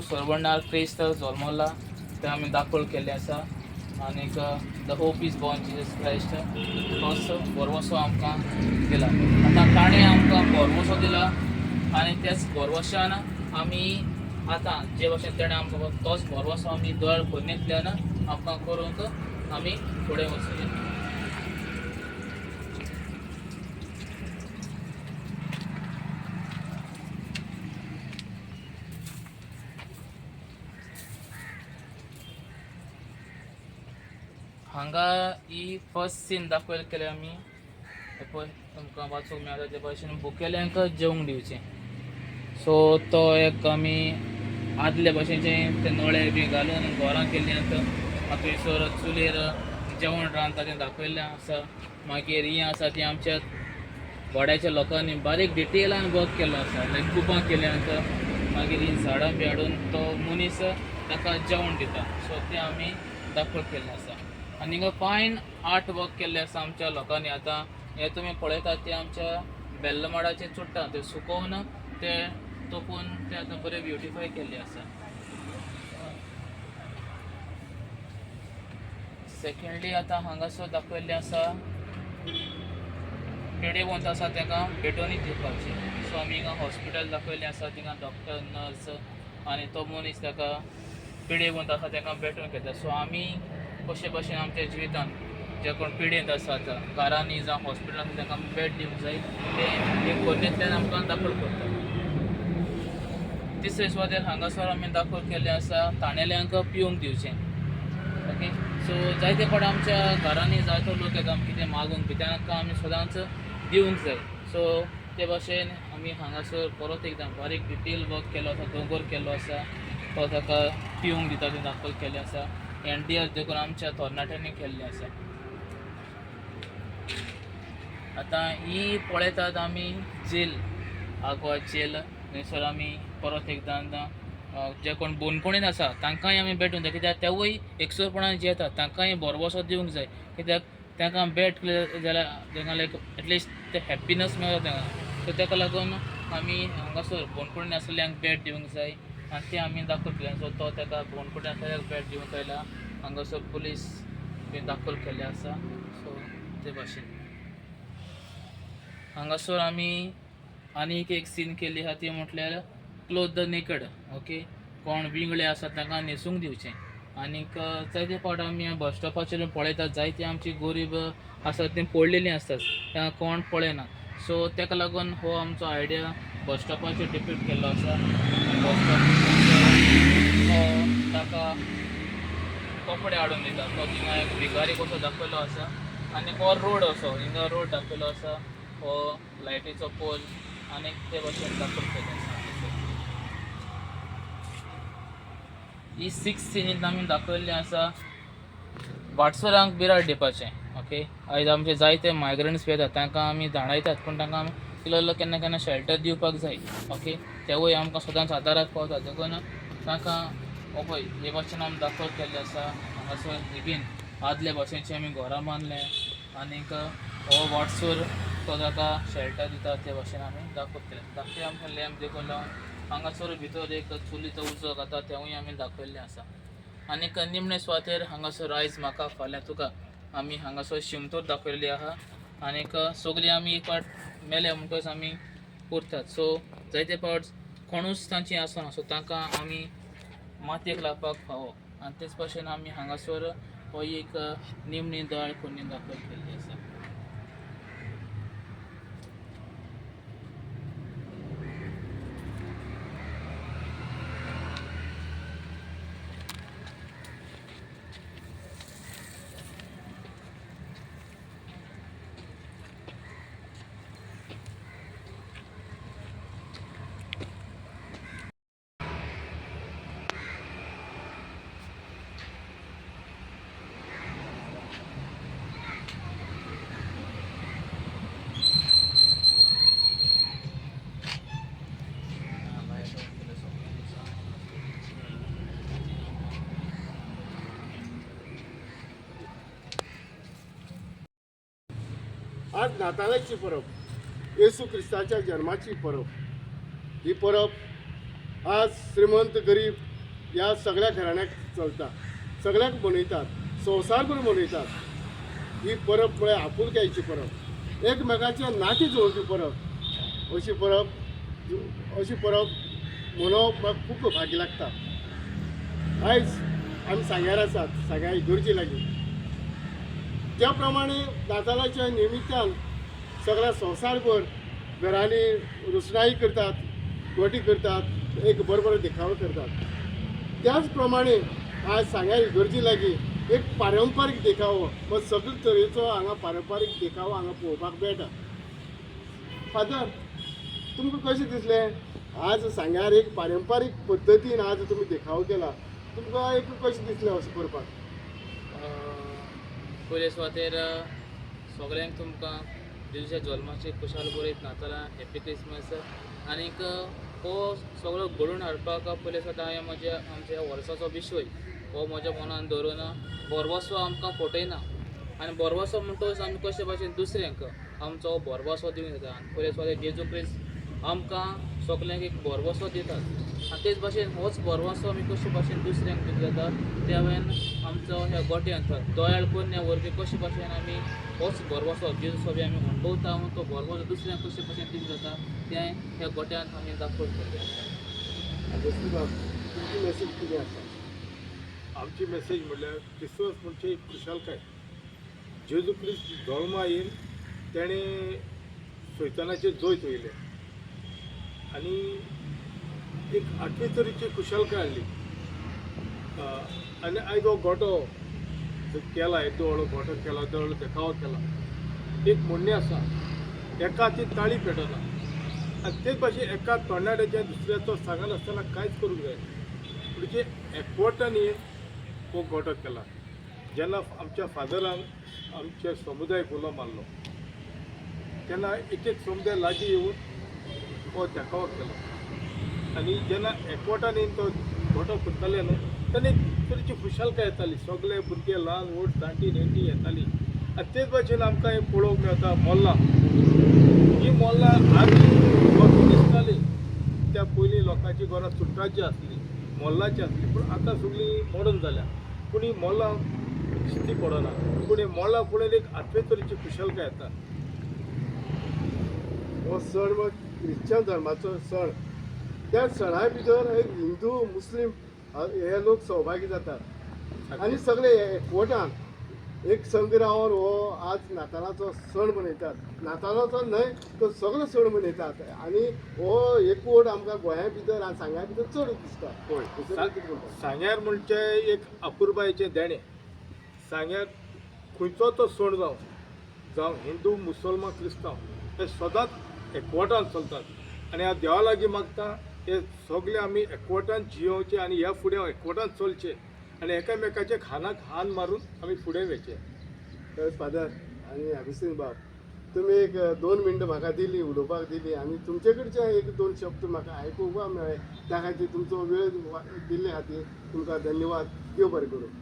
सोरबंडार क्रिस्त जल्मला ते आमी दाखोळ केल्ले आसा. आनीक the hope is born Jesus Christ तोच बोरवोसो आमकां दिला. आतां ताणें आमकां बोरवोसो दिला आनी त्याच बोरवोशान आमी आतां जे भाशेन तेणें आमकां तोच बोरवोसो आमी दळ खोर्नेंतल्यान आमकां करूंक आमी फुडें वचूया. हांगा ही फर्स्ट सीन दाखयल केले आमी. पळय तुमकां वाचूंक मेळटा ते भाशेन भुकेल्यांक जेवंक दिवचें. सो तो एक आमी आदले भशेनचे ते नळे बी घालून घरां केल्ल्यांत थंयसर चुलीर जेवण रांदता तें दाखयल्लें आसा. मागीर ही आसा ती आमच्या वाड्याच्या लोकांनी बारीक डिटेलान वर्क केल्लो आसा, लायक कुपां केल्यांत. मागीर ही झाडां बी हाडून तो मनीस ताका जेवण दिता. सो तें आमी दाखोवन केल्लें आसा. आनी हिंगा फायन आर्ट वर्क केल्लें आसा आमच्या लोकांनी. आतां हे तुमी पळयतात ते आमच्या बेल्ल माडाचे चुट्टां ते सुकोवन ते तोपून ते आतां बरे ब्युटिफाय केल्ले आसा. सेकेंडली आतां हांगासर दाखयल्लें आसा पिडेवंत आसा ताका भेटोनी दिवपाची. सो आमी हिंगा हॉस्पिटल दाखयल्लें आसा. थिंगा डॉक्टर नर्स आनी तो मनीस ताका पिडेवंत आसा ताका भेटून घेता. सो आमी कशे भाशेन आमच्या जिवितान जे कोण पिडेंत आसात घरांनी जावं हॉस्पिटलांत तांकां भेट दिवंक जाय ते एक खोर्नेंतल्यान आमकां दाखोळ करता. तिसरे सुवातेर हांगासर आमी दाखोळ केल्लें आसा ताणेल्यांक पिवंक दिवचें. ओके, सो जायते फावट आमच्या घरांनी जायतो लोक येता आमकां कितें मागूंक बी तांकां आमी सदांच दिवंक जाय. सो ते भाशेन आमी हांगासर परत एकदां बारीक डिटेल वर्क केल्लो आसा, दोंगर केल्लो आसा. तो ताका पिवंक दिता तें दाखोळ केल्लें आसा. एनडीआर देखून आमच्या तरणाट्यांनी केल्लें आसा. आतां ही पळयतात आमी जेल, आग्वाद जेल. थंयसर आमी परत एकदां जे कोण बोनकुणीन आसा तांकांय आमी भेटूंक जाय, कित्याक तेवूय एकसुरपणान जियेतात. तांकांय बोरवोसो दिवंक जाय, कित्याक तांकां भेट केलें जाल्यार तांकां लायक एटलिस्ट ते हॅप्पिनस मेळटा तांकां. सो ताका लागून आमी हांगासर बोनकुणीन आसलेल्यांक भेट दिवंक जाय आनी तें आमी दाखोवन केलें. सो तो ताका बोनकुणीन आसलेल्याक भेट दिवंक आयला. हांगासर पुलीस बी दाखोल केल्ले आसा. सो ते भाशेन हांगासर आमी आनीक एक सीन केल्ली आसा ती म्हटल्यार क्लोथ द नेकड. ओके, कोण विंगळे आसा तांकां न्हेसूंक दिवचें. आनीक जायते फावट आमी बस स्टॉपाचेर पळयतात जायतीं आमची गरीब आसात तीं पडलेलीं आसतात, तांकां कोण पळयना. सो ताका लागून हो आमचो आयडिया बस स्टॉपाचेर डिपेक्ट केल्लो आसा. बस स्टॉप ताका कपडे हाडून दिता. तो थिंगा एक भिकारी कसो दाखयलो आसा. आनी हो रोड असो, हिंगा रोड दाखयलो आसा, हो लायटीचो पोल आनीक ते भाशेन दाखोवन केल्लें आसा. ही 6th सीनींत आमी दाखयल्लें आसा वाटसरांक बिराड दिवपाचें. ओके, आयज आमचे जायते मायग्रंट्स येतात तांकां आमी धाडायतात, पूण तांकां आमी इल्लो केन्ना केन्ना शेल्टर दिवपाक जाय. ओके, तेवूय आमकां सदांच आदाराक पावता. देखून तांकां पळय हे भाशेन आमी दाखोवन केल्लें आसा. हांगासर हिबीन आदले भाशेनचें आमी घरां बांदलें आनीक हो वाटसूर तो ताका शेल्टर दिता ते भाशेन आमी दाखोवन केलें. धाकटें आमकां लॅम्प देखून लावन हांगासर भितर एक चुलीचो उजो घाता तेवूय आमी दाखयल्लें आसा. आनीक निमणे सुवातेर हांगासर आयज म्हाका फाल्यां तुका आमी हांगासर शिमतोर दाखयल्ली आहा. आनीक सगळीं आमी एक फावट मेले म्हणटच आमी उरतात. सो जायते फावट कोणूच तांची आसना, सो तांकां आमी मातयेक लावपाक फावो. आनी तेच भाशेन आमी हांगासर हो एक निमणी दाळ खोर्नीन दाखयल केल्ली आसा. आज नाताळाची परब, येशू क्रिस्ताच्या जन्माची परब. ही परब आज श्रीमंत गरीब या सगळ्या घराण्याक चलता, सगळ्याक मनयतात, संवसारभर मनयतात। ही परब म्हळ्यार आपुलकायेची परब, एकमेकाच्या नाती जोडपी परब। अशी परब मनोवप म्हाका खूब भाग्य लागता। आयज आमी सांग्यार आसात, सांग्यार इगर्जे लागीं। ज्या प्रमाणे नातालाच्या निमित्तान सगळ्या संवसारभर घरांनी रोषणाई करतात, गोटी करतात, एक बरो देखावो करतात। त्याच प्रमाणे आज सांग्यार इगर्जे लागीं एक पारंपारीक देखावो व सगळे तरेचो हांगा पारंपारीक देखावो हांगा पळोवपाक मेळटा। फादर, तुमकां कशें दिसलें आज सांग्यार एक पारंपारीक पद्दतीन आज तुमी देखावो केला, तुमकां एक कशें दिसलें अशें करपाक? पयले सुवातेर सगळ्यांक तुमकां जेजूच्या जल्माची खुशाल बरयत नातालां हॅपी क्रिसमस। आनीक हो सगळो घडोवन हाडपाक पयले सुद्दां हांवें आमच्या वर्साचो विशय हो म्हज्या मनान धरून बोरवासो आमकां फटयना। आनी बोरवासो म्हणटच आमी कशे भाशेन दुसऱ्यांक आमचो हो बोरवासो दिवंक जाता। पयले सुवातेर जेजू क्रिस्त आमकां सगल्यांक एक बोरवासो दितात आनी तेच भाशेन होच बोरवासो आमी कशे भाशेन दुसऱ्यांक दिवंक जाता ते हांवें आमचो ह्या गोट्यांत दोयाळपण ह्या वरवीं कशे भाशेन आमी होच बोरवासो जेजू सभी आमी अणभवता तो बोरवासो दुसऱ्यांक कशे भाशेन दिवंक जाता तें ह्या गोट्यांत आमी दाखोवंक तुमची मेसेज कितें आसा? आमची मेसेज म्हणल्यार क्रिसमस म्हणजे एक खुशालकाय। जेजू क्रिस्त जल्मा येवन तेणें सैतानाचेर जैत वयलें आनी एक आठवे तरेची खुशालकाय हाडली। आनी आयज हो गोठो जो केला, येदो व्हडलो गोठो केला, येदो व्हडलो देखावो केला, एक म्हणणें आसा, एका हातीन ताळी पेटना। आनी तेच भाशेन एका तरणाट्याच्या दुसऱ्याचो सांगनासतना कांयच करूंक जायना, म्हणजे एकवटान येवन हो गोठो केला। जेन्ना आमच्या फादरान आमच्या समुदायाक उलो मारलो तेन्ना एक समुदाय लागीं येवन हो देखावो केलो। आनी जेन्ना एकवटान येवन तो गोठो करताले न्हू तेन्ना एक तरेची खुशालकाय येताली, सगळे भुरगे ल्हान व्हड जाणटी नेणटी येताली। आनी तेच भाशेन आमकां हें पळोवंक मेळटा मोल्लां। ही मोल्लां आदीं लोक दिसताली त्या पयलीं लोकांची घरां सुट्टाची आसली, मोल्लाची आसली, पूण आतां सगळीं मॉडर्न जाल्या। पूण ही मोल्लां दिश्टी पडना, पूण हे मोल्लां फुडें एक आठवे तरेची खुशालकाय येता। हो सण हो ख्रिश्चन धर्माचो सण। त्या सणा भितर एक हिंदू मुस्लीम हे लोक सहभागी जातात आनी सगळे एकवटान एक संघ रावन हो आज नातालाचो सण मनयतात। नातालाचो न्हय तो सगळो सण मनयतात आनी हो एकवट आमकां गोंया भितर आनी सांग्या भितर चड दिसता। पळय, सांग्यार म्हणजे एक अपुरबायेचें देणें। सांग्यार खंयचो तो सण जावं हिंदू मुसलमान क्रिस्तांव हे सदांच एकवटान चलतात आनी हांव देवा लागीं मागता हे सगळे आमी एकवटान जियोवचे आनी ह्या फुडें एकवटान चलचे आनी एकामेकाचे खानाक हान मारून आमी फुडें वयचे। फादर आनी अभिसिंग बाब, तुमी एक 2 मिनटां म्हाका दिली उलोवपाक दिली आनी तुमचे कडचे एक 2 शब्द म्हाका आयकुपाक मेळ्ळे, त्या खातीर तुमचो वेळ दिल्ले खातीर तुमकां धन्यवाद। देव बरें करूं।